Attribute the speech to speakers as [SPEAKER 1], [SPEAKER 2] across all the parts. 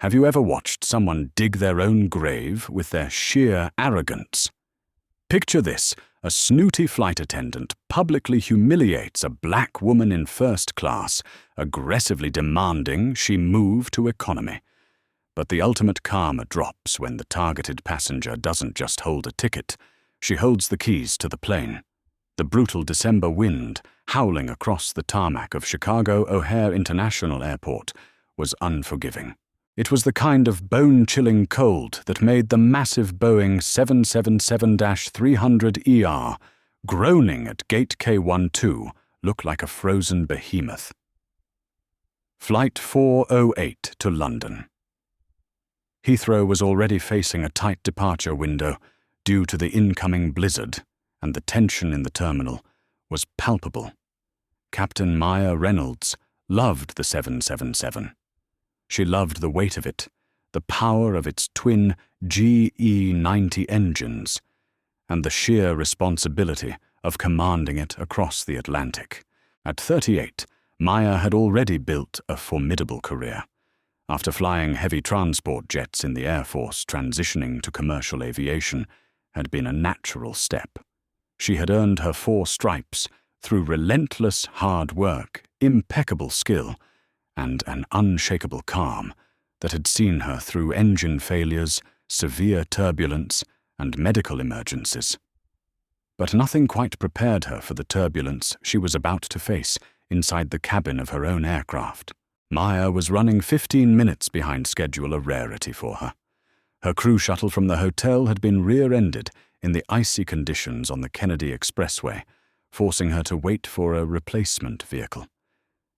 [SPEAKER 1] Have you ever watched someone dig their own grave with their sheer arrogance? Picture this: a snooty flight attendant publicly humiliates a black woman in first class, aggressively demanding she move to economy. But the ultimate karma drops when the targeted passenger doesn't just hold a ticket, she holds the keys to the plane. The brutal December wind, howling across the tarmac of Chicago O'Hare International Airport, was unforgiving. It was the kind of bone-chilling cold that made the massive Boeing 777-300ER, groaning at Gate K12, look like a frozen behemoth. Flight 408 to London. Heathrow was already facing a tight departure window due to the incoming blizzard, and the tension in the terminal was palpable. Captain Maya Reynolds loved the 777. She loved the weight of it, the power of its twin GE90 engines, and the sheer responsibility of commanding it across the Atlantic. At 38, Maya had already built a formidable career. After flying heavy transport jets in the Air Force, transitioning to commercial aviation had been a natural step. She had earned her 4 stripes through relentless hard work, impeccable skill, and an unshakable calm that had seen her through engine failures, severe turbulence, and medical emergencies. But nothing quite prepared her for the turbulence she was about to face inside the cabin of her own aircraft. Maya was running 15 minutes behind schedule, a rarity for her. Her crew shuttle from the hotel had been rear-ended in the icy conditions on the Kennedy Expressway, forcing her to wait for a replacement vehicle.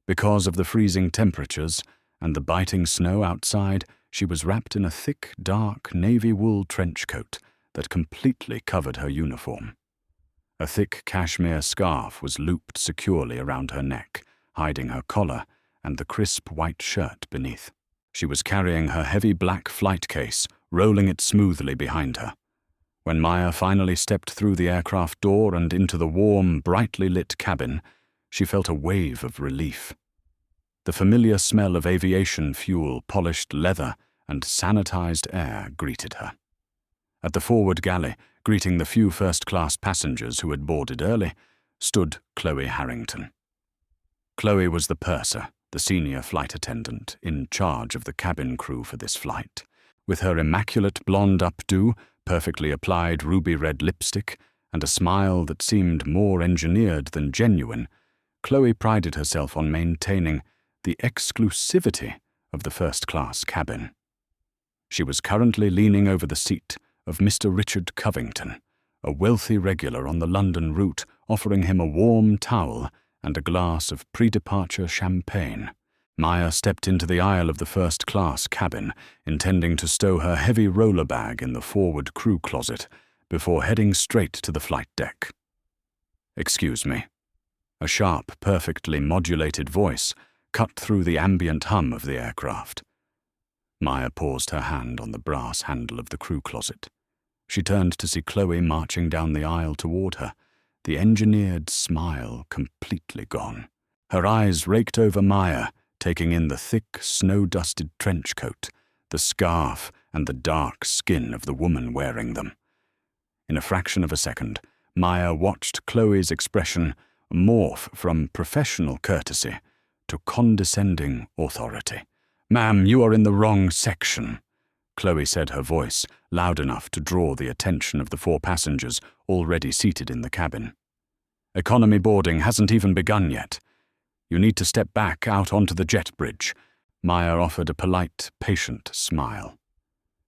[SPEAKER 1] Because of the freezing temperatures and the biting snow outside, she was wrapped in a thick, dark navy wool trench coat that completely covered her uniform. A thick cashmere scarf was looped securely around her neck, hiding her collar and the crisp white shirt beneath. She was carrying her heavy black flight case, rolling it smoothly behind her. When Maya finally stepped through the aircraft door and into the warm, brightly lit cabin, she felt a wave of relief. The familiar smell of aviation fuel, polished leather, and sanitized air greeted her. At the forward galley, greeting the few first-class passengers who had boarded early, stood Chloe Harrington. Chloe was the purser, the senior flight attendant in charge of the cabin crew for this flight. With her immaculate blonde updo, perfectly applied ruby-red lipstick, and a smile that seemed more engineered than genuine, Chloe prided herself on maintaining the exclusivity of the first-class cabin. She was currently leaning over the seat of Mr. Richard Covington, a wealthy regular on the London route, offering him a warm towel and a glass of pre-departure champagne. Maya stepped into the aisle of the first-class cabin, intending to stow her heavy roller bag in the forward crew closet before heading straight to the flight deck. "Excuse me." A sharp, perfectly modulated voice cut through the ambient hum of the aircraft. Maya paused her hand on the brass handle of the crew closet. She turned to see Chloe marching down the aisle toward her, the engineered smile completely gone. Her eyes raked over Maya, taking in the thick, snow-dusted trench coat, the scarf, and the dark skin of the woman wearing them. In a fraction of a second, Maya watched Chloe's expression morph from professional courtesy to condescending authority. "Ma'am, you are in the wrong section," Chloe said, her voice loud enough to draw the attention of the 4 passengers already seated in the cabin. "Economy boarding hasn't even begun yet. You need to step back out onto the jet bridge." Maya offered a polite, patient smile.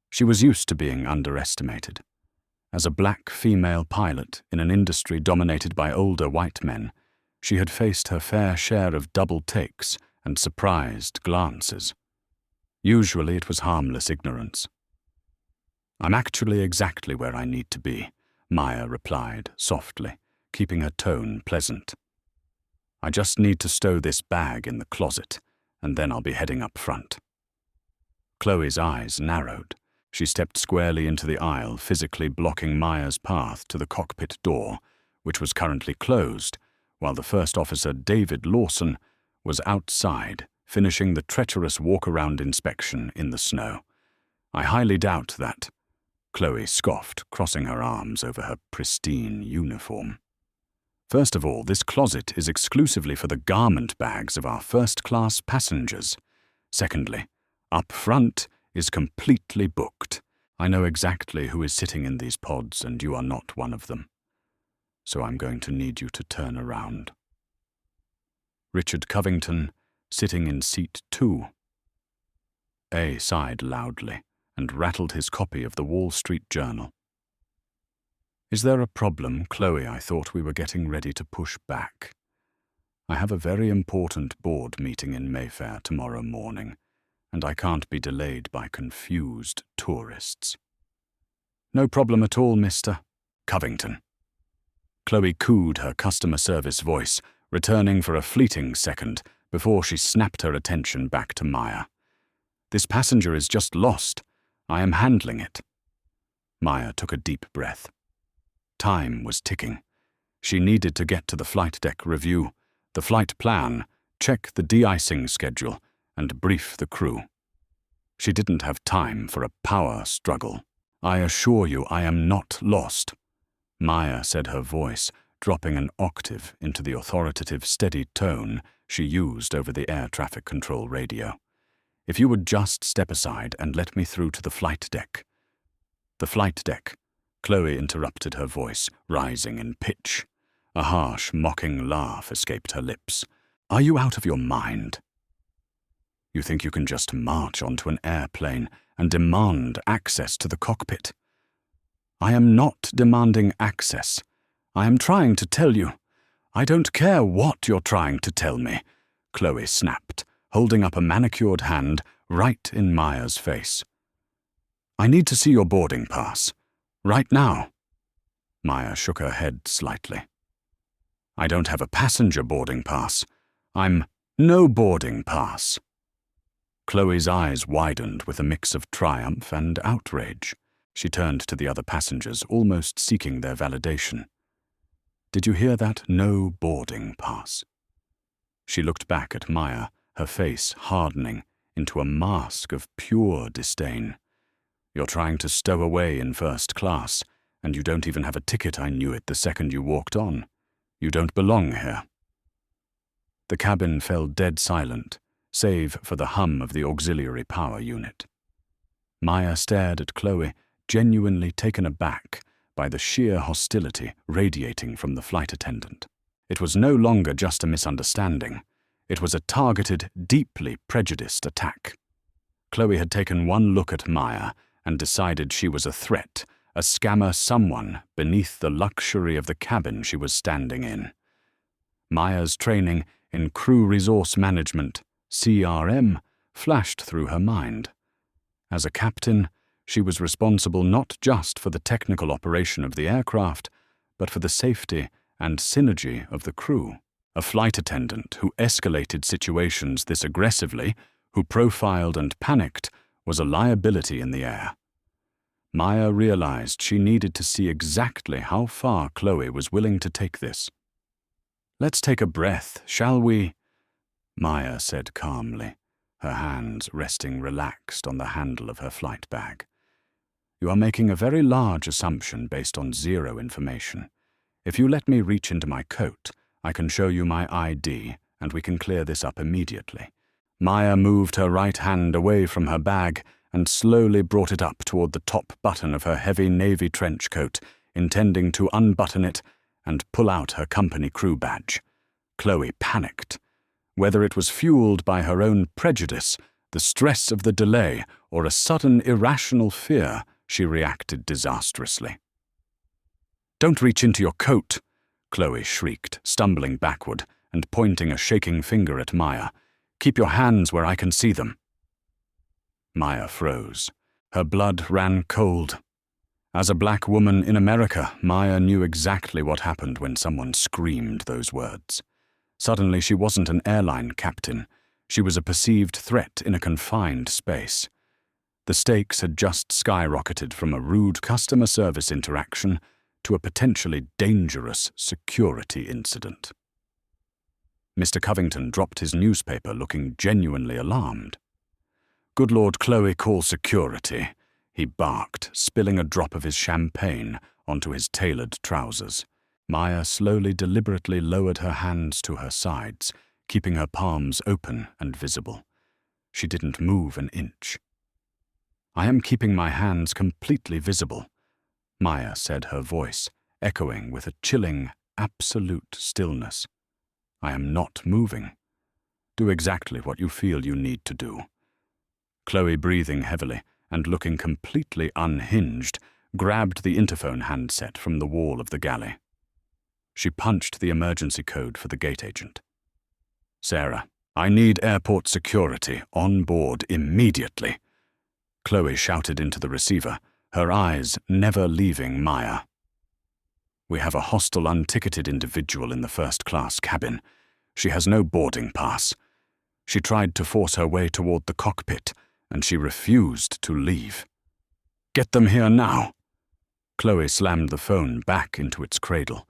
[SPEAKER 1] She was used to being underestimated. As a black female pilot in an industry dominated by older white men, she had faced her fair share of double takes and surprised glances. Usually it was harmless ignorance. "I'm actually exactly where I need to be," Maya replied softly, keeping her tone pleasant. "I just need to stow this bag in the closet, and then I'll be heading up front." Chloe's eyes narrowed. She stepped squarely into the aisle, physically blocking Maya's path to the cockpit door, which was currently closed, while the First Officer David Lawson was outside, finishing the treacherous walk-around inspection in the snow. I highly doubt that, Chloe scoffed, crossing her arms over her pristine uniform. First of all, this closet is exclusively for the garment bags of our first-class passengers. Secondly, up front is completely booked. I know exactly who is sitting in these pods, and you are not one of them. So I'm going to need you to turn around. Richard Covington, sitting in seat 2. A sighed loudly and rattled his copy of the Wall Street Journal. Is there a problem, Chloe? I thought we were getting ready to push back. I have a very important board meeting in Mayfair tomorrow morning, and I can't be delayed by confused tourists. No problem at all, Mr. Covington. Chloe cooed her customer service voice, returning for a fleeting second before she snapped her attention back to Maya. This passenger is just lost. I am handling it. Maya took a deep breath. Time was ticking. She needed to get to the flight deck review, the flight plan, check the de-icing schedule, and brief the crew. She didn't have time for a power struggle. I assure you I am not lost, Maya said, her voice dropping an octave into the authoritative, steady tone she used over the air traffic control radio. If you would just step aside and let me through to the flight deck. The flight deck, Chloe interrupted, her voice rising in pitch. A harsh, mocking laugh escaped her lips. Are you out of your mind? You think you can just march onto an airplane and demand access to the cockpit? I am not demanding access. I am trying to tell you. I don't care what you're trying to tell me, Chloe snapped, holding up a manicured hand right in Maya's face. I need to see your boarding pass. Right now. Maya shook her head slightly. I don't have a passenger boarding pass. I'm no boarding pass. Chloe's eyes widened with a mix of triumph and outrage. She turned to the other passengers, almost seeking their validation. Did you hear that? No boarding pass. She looked back at Maya, her face hardening into a mask of pure disdain. You're trying to stow away in first class, and you don't even have a ticket. I knew it the second you walked on. You don't belong here. The cabin fell dead silent, save for the hum of the auxiliary power unit. Maya stared at Chloe, genuinely taken aback by the sheer hostility radiating from the flight attendant. It was no longer just a misunderstanding. It was a targeted, deeply prejudiced attack. Chloe had taken one look at Maya and decided she was a threat, a scammer, someone beneath the luxury of the cabin she was standing in. Maya's training in crew resource management, CRM, flashed through her mind. As a captain, she was responsible not just for the technical operation of the aircraft, but for the safety and synergy of the crew. A flight attendant who escalated situations this aggressively, who profiled and panicked, was a liability in the air. Maya realized she needed to see exactly how far Chloe was willing to take this. Let's take a breath, shall we? Maya said calmly, her hands resting relaxed on the handle of her flight bag. You are making a very large assumption based on zero information. If you let me reach into my coat, I can show you my ID, and we can clear this up immediately. Maya moved her right hand away from her bag and slowly brought it up toward the top button of her heavy navy trench coat, intending to unbutton it and pull out her company crew badge. Chloe panicked. Whether it was fueled by her own prejudice, the stress of the delay, or a sudden irrational fear, she reacted disastrously. Don't reach into your coat, Chloe shrieked, stumbling backward and pointing a shaking finger at Maya. Keep your hands where I can see them. Maya froze. Her blood ran cold. As a black woman in America, Maya knew exactly what happened when someone screamed those words. Suddenly she wasn't an airline captain. She was a perceived threat in a confined space. The stakes had just skyrocketed from a rude customer service interaction to a potentially dangerous security incident. Mr. Covington dropped his newspaper, looking genuinely alarmed. "Good Lord, Chloe, call security," he barked, spilling a drop of his champagne onto his tailored trousers. Maya slowly, deliberately lowered her hands to her sides, keeping her palms open and visible. She didn't move an inch. "I am keeping my hands completely visible," Maya said, her voice echoing with a chilling, absolute stillness. "I am not moving. Do exactly what you feel you need to do." Chloe, breathing heavily and looking completely unhinged, grabbed the interphone handset from the wall of the galley. She punched the emergency code for the gate agent. "Sarah, I need airport security on board immediately," Chloe shouted into the receiver, her eyes never leaving Maya. "We have a hostile unticketed individual in the first-class cabin. She has no boarding pass. She tried to force her way toward the cockpit, and she refused to leave. Get them here now." Chloe slammed the phone back into its cradle.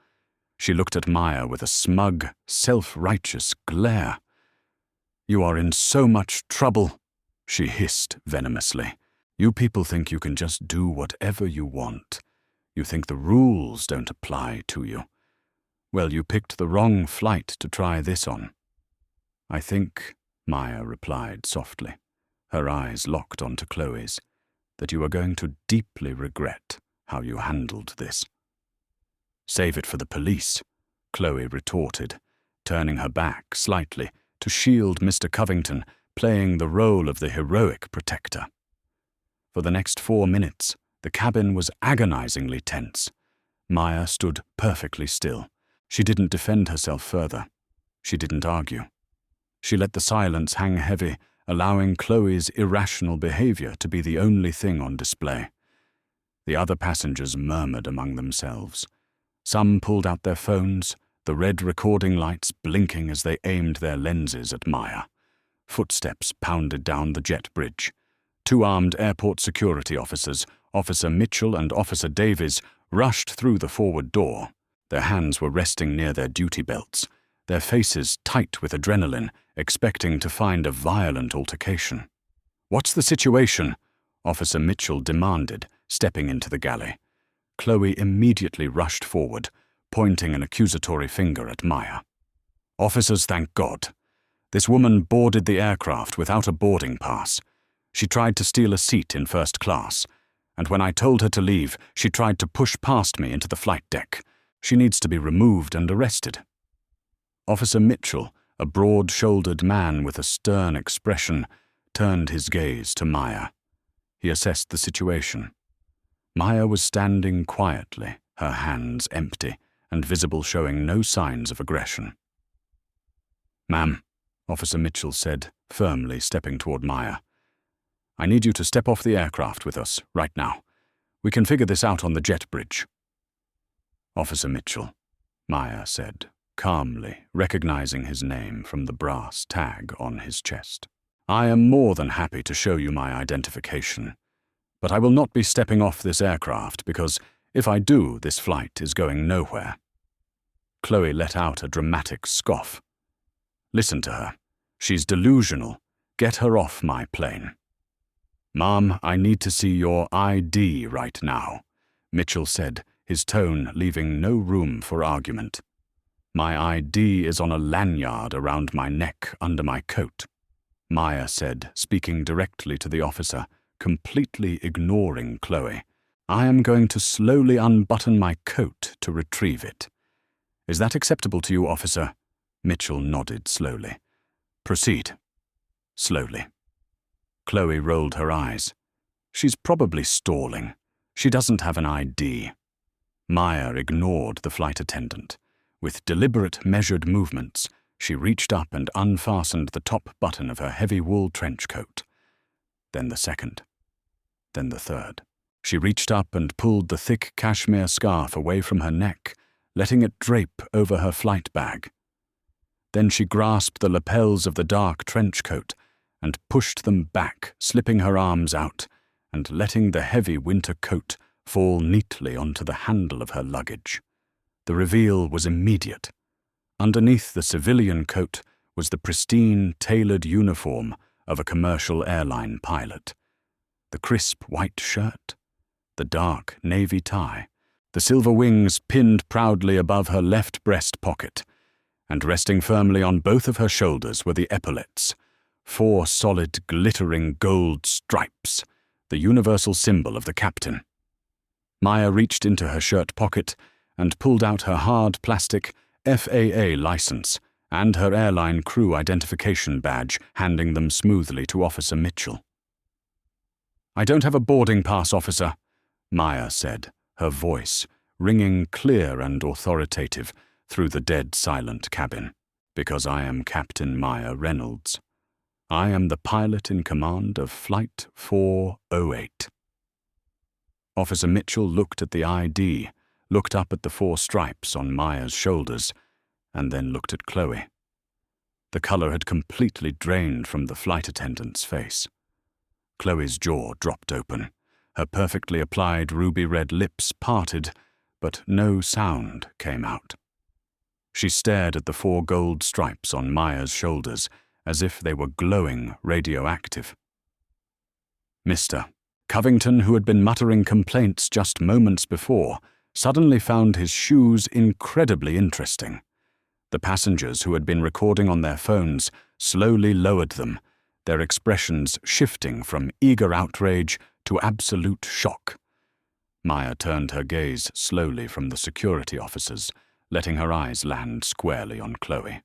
[SPEAKER 1] She looked at Maya with a smug, self-righteous glare. "You are in so much trouble," she hissed venomously. "You people think you can just do whatever you want. You think the rules don't apply to you. Well, you picked the wrong flight to try this on." "I think," Maya replied softly, her eyes locked onto Chloe's, "that you are going to deeply regret how you handled this." "Save it for the police," Chloe retorted, turning her back slightly to shield Mr. Covington, playing the role of the heroic protector. For the next 4 minutes, the cabin was agonizingly tense. Maya stood perfectly still. She didn't defend herself further. She didn't argue. She let the silence hang heavy, allowing Chloe's irrational behavior to be the only thing on display. The other passengers murmured among themselves. Some pulled out their phones, the red recording lights blinking as they aimed their lenses at Maya. Footsteps pounded down the jet bridge. 2 armed airport security officers, Officer Mitchell and Officer Davies, rushed through the forward door. Their hands were resting near their duty belts, their faces tight with adrenaline, expecting to find a violent altercation. "What's the situation?" Officer Mitchell demanded, stepping into the galley. Chloe immediately rushed forward, pointing an accusatory finger at Maya. "Officers, thank God. This woman boarded the aircraft without a boarding pass. She tried to steal a seat in first class, and when I told her to leave, she tried to push past me into the flight deck. She needs to be removed and arrested." Officer Mitchell, a broad-shouldered man with a stern expression, turned his gaze to Maya. He assessed the situation. Maya was standing quietly, her hands empty, and visible, showing no signs of aggression. "Ma'am," Officer Mitchell said, firmly stepping toward Maya, "I need you to step off the aircraft with us, right now. We can figure this out on the jet bridge." "Officer Mitchell," Maya said, calmly, recognizing his name from the brass tag on his chest. "I am more than happy to show you my identification, but I will not be stepping off this aircraft because if I do, this flight is going nowhere." Chloe let out a dramatic scoff. "Listen to her. She's delusional. Get her off my plane." "Ma'am, I need to see your ID right now," Mitchell said, his tone leaving no room for argument. "My ID is on a lanyard around my neck under my coat," Maya said, speaking directly to the officer, completely ignoring Chloe. "I am going to slowly unbutton my coat to retrieve it. Is that acceptable to you, officer?" Mitchell nodded slowly. "Proceed." Slowly. Chloe rolled her eyes. "She's probably stalling. She doesn't have an ID." Maya ignored the flight attendant. With deliberate, measured movements, she reached up and unfastened the top button of her heavy wool trench coat. Then the second. Then the third. She reached up and pulled the thick cashmere scarf away from her neck, letting it drape over her flight bag. Then she grasped the lapels of the dark trench coat and pushed them back, slipping her arms out and letting the heavy winter coat fall neatly onto the handle of her luggage. The reveal was immediate. Underneath the civilian coat was the pristine, tailored uniform of a commercial airline pilot. The crisp white shirt, the dark navy tie, the silver wings pinned proudly above her left breast pocket, and resting firmly on both of her shoulders were the epaulets, 4 solid, glittering gold stripes, the universal symbol of the captain. Maya reached into her shirt pocket and pulled out her hard plastic FAA license and her airline crew identification badge, handing them smoothly to Officer Mitchell. "I don't have a boarding pass, officer," Maya said, her voice ringing clear and authoritative through the dead silent cabin. "Because I am Captain Maya Reynolds. I am the pilot in command of Flight 408. Officer Mitchell looked at the ID, looked up at the 4 stripes on Maya's shoulders, and then looked at Chloe. The color had completely drained from the flight attendant's face. Chloe's jaw dropped open. Her perfectly applied ruby-red lips parted, but no sound came out. She stared at the 4 gold stripes on Maya's shoulders as if they were glowing radioactive. Mr. Covington, who had been muttering complaints just moments before, suddenly found his shoes incredibly interesting. The passengers who had been recording on their phones slowly lowered them, their expressions shifting from eager outrage to absolute shock. Maya turned her gaze slowly from the security officers, letting her eyes land squarely on Chloe.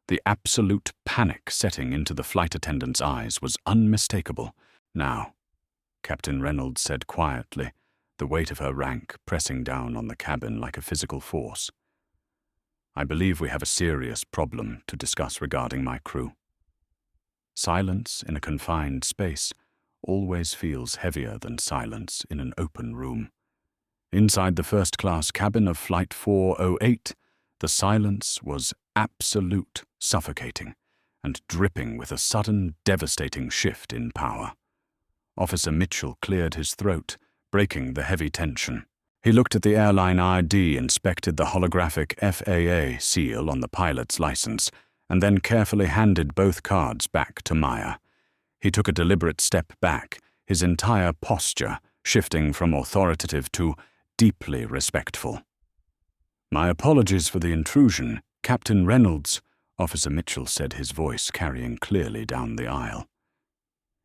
[SPEAKER 1] The absolute panic setting into the flight attendant's eyes was unmistakable. "Now," Captain Reynolds said quietly, the weight of her rank pressing down on the cabin like a physical force. "I believe we have a serious problem to discuss regarding my crew. Silence in a confined space always feels heavier than silence in an open room. Inside the first-class cabin of Flight 408, the silence was absolute, suffocating, and dripping with a sudden, devastating shift in power. Officer Mitchell cleared his throat, breaking the heavy tension. He looked at the airline ID, inspected the holographic FAA seal on the pilot's license, and then carefully handed both cards back to Maya. He took a deliberate step back, his entire posture shifting from authoritative to deeply respectful. "My apologies for the intrusion, Captain Reynolds," Officer Mitchell said, his voice carrying clearly down the aisle.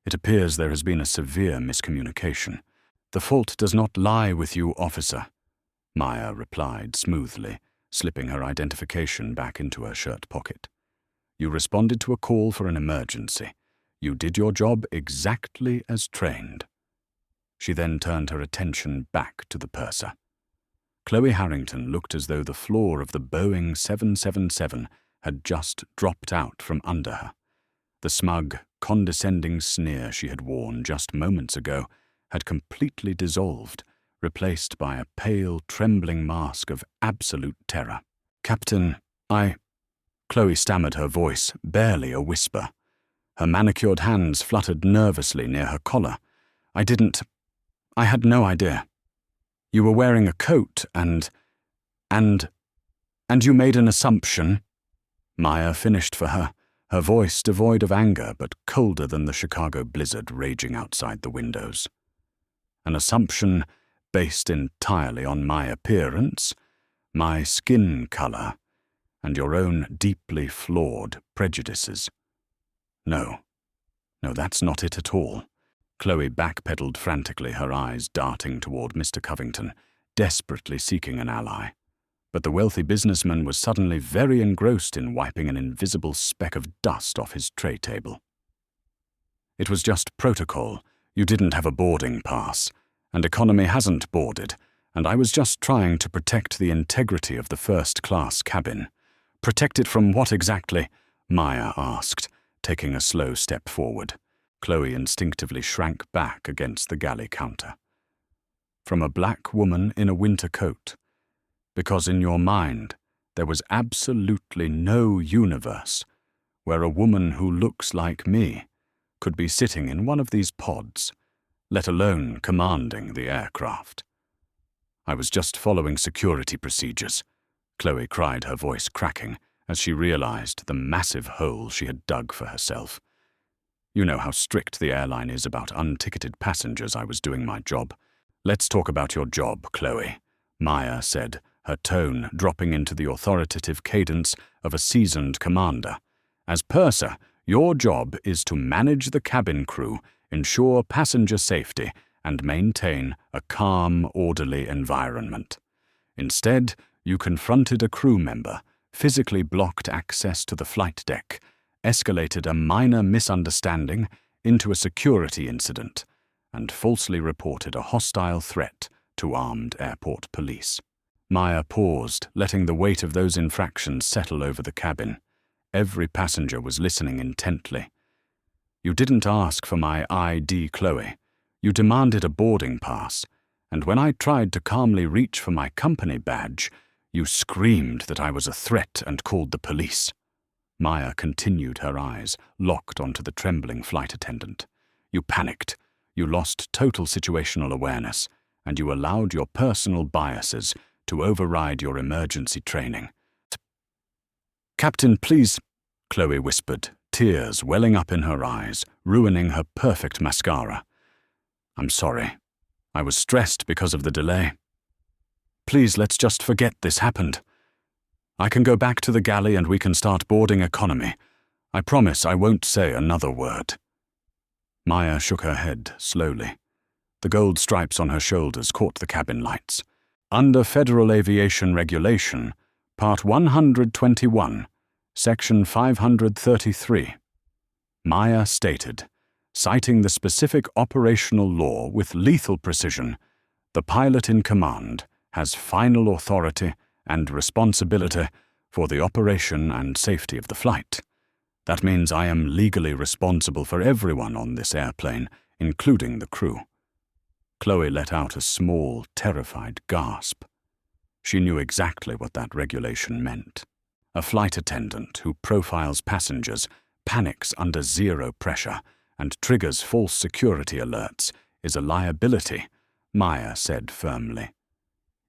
[SPEAKER 1] "It appears there has been a severe miscommunication. The fault does not lie with you, officer," Maya replied smoothly, slipping her identification back into her shirt pocket. "You responded to a call for an emergency. You did your job exactly as trained." She then turned her attention back to the purser. Chloe Harrington looked as though the floor of the Boeing 777 had just dropped out from under her. The smug, condescending sneer she had worn just moments ago had completely dissolved, replaced by a pale, trembling mask of absolute terror. "Captain, Chloe stammered, her voice barely a whisper. Her manicured hands fluttered nervously near her collar. I had no idea. You were wearing a coat and you made an assumption." Maya finished for her, her voice devoid of anger but colder than the Chicago blizzard raging outside the windows. "An assumption based entirely on my appearance, my skin color, and your own deeply flawed prejudices. No, that's not it at all." Chloe backpedaled frantically, her eyes darting toward Mr. Covington, desperately seeking an ally. But the wealthy businessman was suddenly very engrossed in wiping an invisible speck of dust off his tray table. "It was just protocol. You didn't have a boarding pass, and economy hasn't boarded, and I was just trying to protect the integrity of the first-class cabin." "Protect it from what exactly?" Maya asked, taking a slow step forward. Chloe instinctively shrank back against the galley counter. "From a black woman in a winter coat. Because in your mind, there was absolutely no universe where a woman who looks like me could be sitting in one of these pods, let alone commanding the aircraft. I was just following security procedures," Chloe cried, her voice cracking, as she realized the massive hole she had dug for herself. You know how strict the airline is about unticketed passengers. I was doing my job. Let's talk about your job, Chloe, Maya said, her tone dropping into the authoritative cadence of a seasoned commander. As purser, your job is to manage the cabin crew, ensure passenger safety, and maintain a calm, orderly environment. Instead, you confronted a crew member, physically blocked access to the flight deck, escalated a minor misunderstanding into a security incident, and falsely reported a hostile threat to armed airport police. Maya paused, letting the weight of those infractions settle over the cabin. Every passenger was listening intently. You didn't ask for my ID, Chloe. You demanded a boarding pass, and when I tried to calmly reach for my company badge, you screamed that I was a threat and called the police. Maya continued, her eyes locked onto the trembling flight attendant. You panicked. You lost total situational awareness, and you allowed your personal biases to override your emergency training. Captain, please, Chloe whispered, tears welling up in her eyes, ruining her perfect mascara. I'm sorry. I was stressed because of the delay. Please, let's just forget this happened. I can go back to the galley and we can start boarding economy. I promise I won't say another word. Maya shook her head slowly. The gold stripes on her shoulders caught the cabin lights. Under Federal Aviation Regulation, Part 121, Section 533, Maya stated, citing the specific operational law with lethal precision, the pilot in command has final authority and responsibility for the operation and safety of the flight. That means I am legally responsible for everyone on this airplane, including the crew. Chloe let out a small, terrified gasp. She knew exactly what that regulation meant. A flight attendant who profiles passengers, panics under zero pressure, and triggers false security alerts is a liability, Maya said firmly.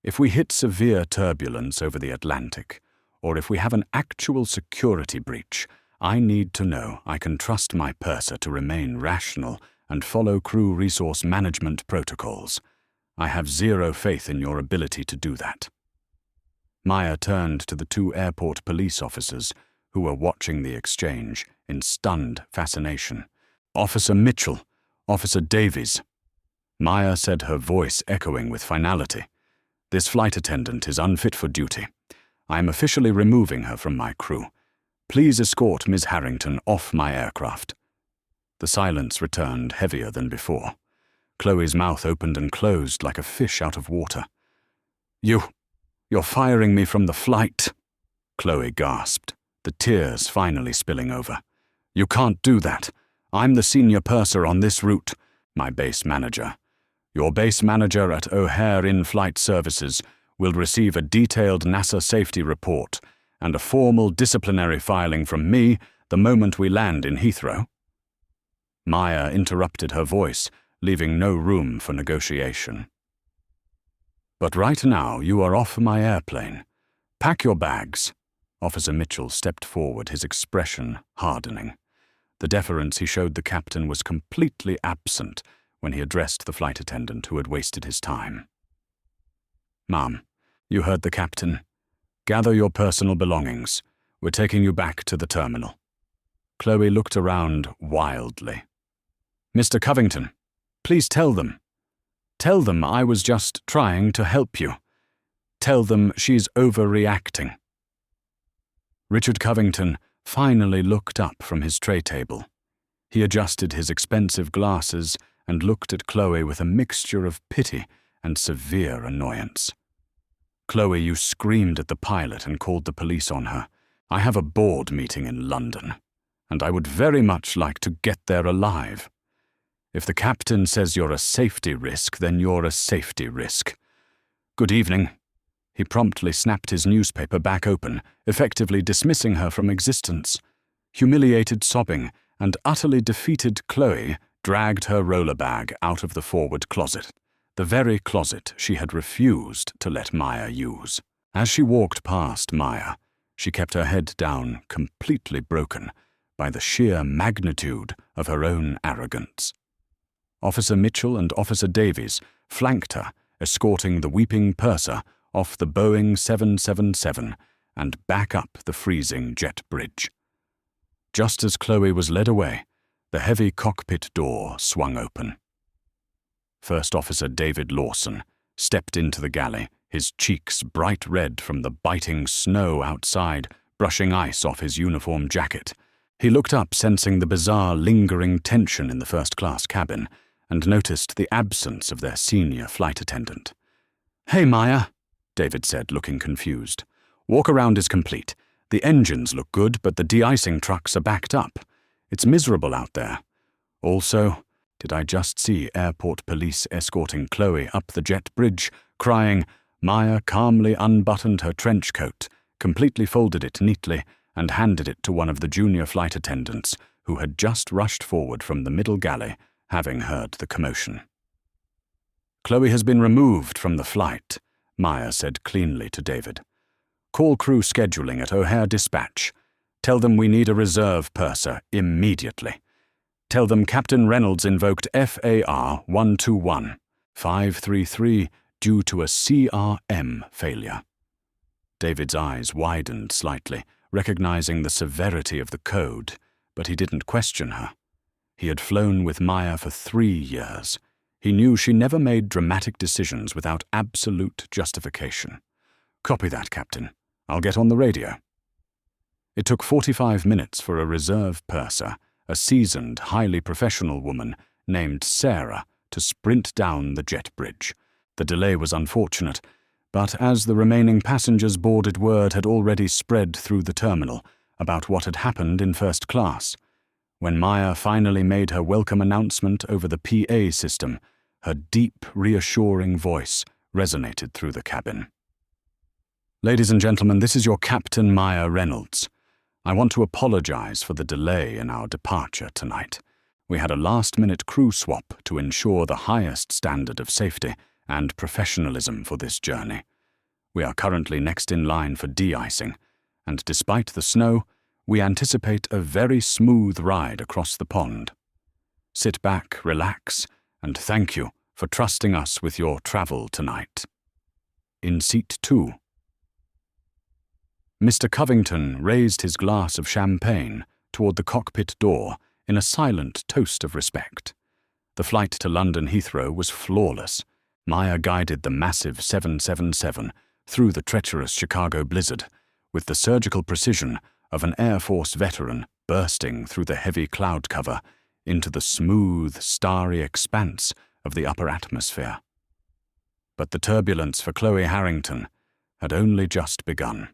[SPEAKER 1] If we hit severe turbulence over the Atlantic, or if we have an actual security breach, I need to know I can trust my purser to remain rational and follow crew resource management protocols. I have zero faith in your ability to do that. Maya turned to the two airport police officers who were watching the exchange in stunned fascination. Officer Mitchell, Officer Davies. Maya said, her voice echoing with finality. This flight attendant is unfit for duty. I am officially removing her from my crew. Please escort Ms. Harrington off my aircraft. The silence returned heavier than before. Chloe's mouth opened and closed like a fish out of water. You're firing me from the flight, Chloe gasped, the tears finally spilling over. You can't do that. I'm the senior purser on this route, my base manager. Your base manager at O'Hare In-Flight Services will receive a detailed NASA safety report and a formal disciplinary filing from me the moment we land in Heathrow. Maya interrupted her voice, leaving no room for negotiation. But right now you are off my airplane. Pack your bags. Officer Mitchell stepped forward, his expression hardening. The deference he showed the captain was completely absent when he addressed the flight attendant who had wasted his time. Ma'am, you heard the captain. Gather your personal belongings. We're taking you back to the terminal. Chloe looked around wildly. Mr. Covington, please tell them. Tell them I was just trying to help you. Tell them she's overreacting. Richard Covington finally looked up from his tray table. He adjusted his expensive glasses and looked at Chloe with a mixture of pity and severe annoyance. Chloe, you screamed at the pilot and called the police on her. I have a board meeting in London, and I would very much like to get there alive. If the captain says you're a safety risk, then you're a safety risk. Good evening. He promptly snapped his newspaper back open, effectively dismissing her from existence. Humiliated, sobbing, and utterly defeated, Chloe dragged her roller bag out of the forward closet, the very closet she had refused to let Maya use. As she walked past Maya, She kept her head down, completely broken by the sheer magnitude of her own arrogance. Officer Mitchell and Officer Davies flanked her, escorting the weeping purser off the Boeing 777 and back up the freezing jet bridge. Just as Chloe was led away, the heavy cockpit door swung open. First Officer David Lawson stepped into the galley, his cheeks bright red from the biting snow outside, brushing ice off his uniform jacket. He looked up, sensing the bizarre, lingering tension in the first-class cabin, and noticed the absence of their senior flight attendant. "Hey, Maya," David said, looking confused. "Walk-around is complete. The engines look good, but the de-icing trucks are backed up. It's miserable out there. Also, did I just see airport police escorting Chloe up the jet bridge, crying?" Maya calmly unbuttoned her trench coat, completely folded it neatly, and handed it to one of the junior flight attendants, who had just rushed forward from the middle galley, having heard the commotion. "Chloe has been removed from the flight," Maya said cleanly to David. "Call crew scheduling at O'Hare Dispatch. Tell them we need a reserve purser immediately. Tell them Captain Reynolds invoked FAR 121, 533 due to a CRM failure." David's eyes widened slightly, recognizing the severity of the code, but he didn't question her. He had flown with Maya for 3 years. He knew she never made dramatic decisions without absolute justification. "Copy that, Captain. I'll get on the radio." It took 45 minutes for a reserve purser, a seasoned, highly professional woman named Sarah, to sprint down the jet bridge. The delay was unfortunate, but as the remaining passengers boarded, word had already spread through the terminal about what had happened in first class. When Maya finally made her welcome announcement over the PA system, her deep, reassuring voice resonated through the cabin. "Ladies and gentlemen, this is your Captain Maya Reynolds. I want to apologize for the delay in our departure tonight. We had a last-minute crew swap to ensure the highest standard of safety and professionalism for this journey. We are currently next in line for de-icing, and despite the snow, we anticipate a very smooth ride across the pond. Sit back, relax, and thank you for trusting us with your travel tonight. In seat 2. Mr. Covington raised his glass of champagne toward the cockpit door in a silent toast of respect. The flight to London Heathrow was flawless. Maya guided the massive 777 through the treacherous Chicago blizzard with the surgical precision of an Air Force veteran bursting through the heavy cloud cover into the smooth, starry expanse of the upper atmosphere. But the turbulence for Chloe Harrington had only just begun.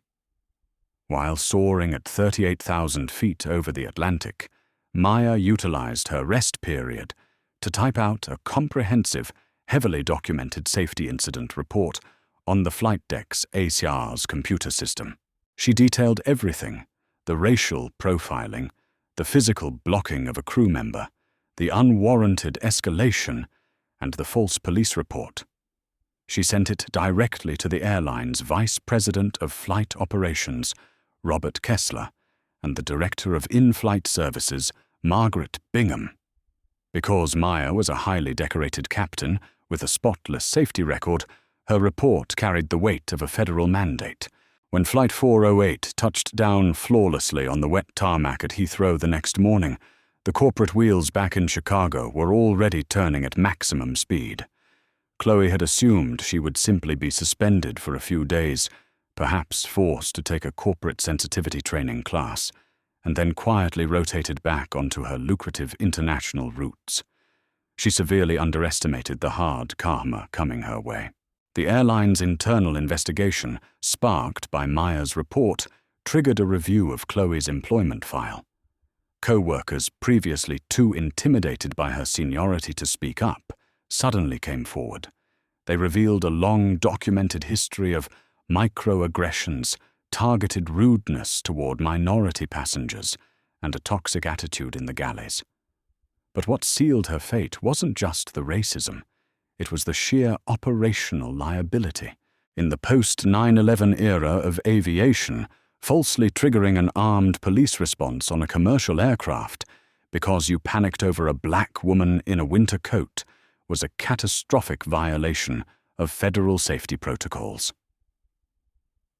[SPEAKER 1] While soaring at 38,000 feet over the Atlantic, Maya utilized her rest period to type out a comprehensive, heavily documented safety incident report on the flight deck's ACR's computer system. She detailed everything: the racial profiling, the physical blocking of a crew member, the unwarranted escalation, and the false police report. She sent it directly to the airline's Vice President of Flight Operations, Robert Kessler, and the Director of In-Flight Services, Margaret Bingham. Because Maya was a highly decorated captain with a spotless safety record, her report carried the weight of a federal mandate. When Flight 408 touched down flawlessly on the wet tarmac at Heathrow the next morning, the corporate wheels back in Chicago were already turning at maximum speed. Chloe had assumed she would simply be suspended for a few days, perhaps forced to take a corporate sensitivity training class, and then quietly rotated back onto her lucrative international routes. She severely underestimated the hard karma coming her way. The airline's internal investigation, sparked by Maya's report, triggered a review of Chloe's employment file. Co-workers, previously too intimidated by her seniority to speak up, suddenly came forward. They revealed a long documented history of microaggressions, targeted rudeness toward minority passengers, and a toxic attitude in the galleys. But what sealed her fate wasn't just the racism. It was the sheer operational liability. In the post-9/11 era of aviation, falsely triggering an armed police response on a commercial aircraft because you panicked over a black woman in a winter coat was a catastrophic violation of federal safety protocols.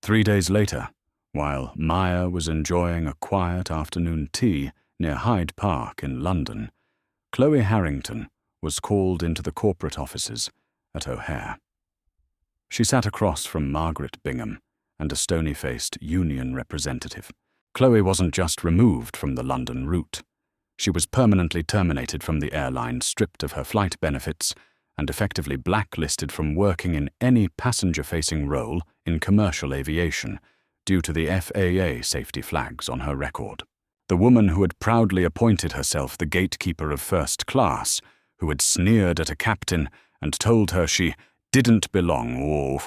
[SPEAKER 1] 3 days later, while Maya was enjoying a quiet afternoon tea near Hyde Park in London, Chloe Harrington was called into the corporate offices at O'Hare. She sat across from Margaret Bingham and a stony-faced union representative. Chloe wasn't just removed from the London route. She was permanently terminated from the airline, stripped of her flight benefits, and effectively blacklisted from working in any passenger-facing role in commercial aviation due to the FAA safety flags on her record. The woman who had proudly appointed herself the gatekeeper of first class, who had sneered at a captain and told her she didn't belong,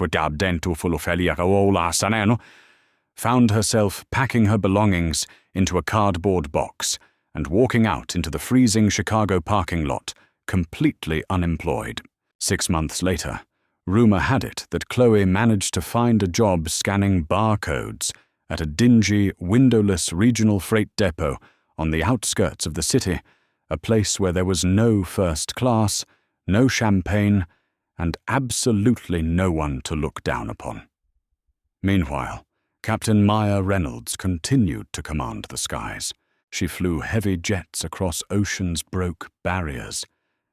[SPEAKER 1] found herself packing her belongings into a cardboard box and walking out into the freezing Chicago parking lot, completely unemployed. 6 months later, rumor had it that Chloe managed to find a job scanning barcodes at a dingy, windowless regional freight depot on the outskirts of the city, a place where there was no first class, no champagne, and absolutely no one to look down upon. Meanwhile, Captain Maya Reynolds continued to command the skies. She flew heavy jets across oceans' broke barriers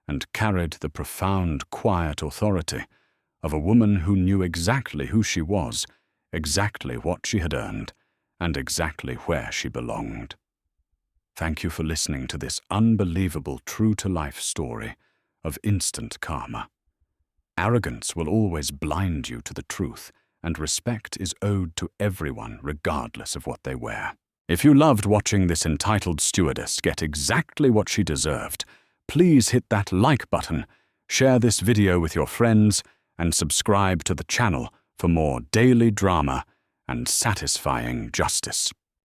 [SPEAKER 1] and carried the profound, quiet authority of a woman who knew exactly who she was, exactly what she had earned, and exactly where she belonged. Thank you for listening to this unbelievable true-to-life story of instant karma. Arrogance will always blind you to the truth, and respect is owed to everyone regardless of what they wear. If you loved watching this entitled stewardess get exactly what she deserved, please hit that like button, share this video with your friends, and subscribe to the channel for more daily drama and satisfying justice.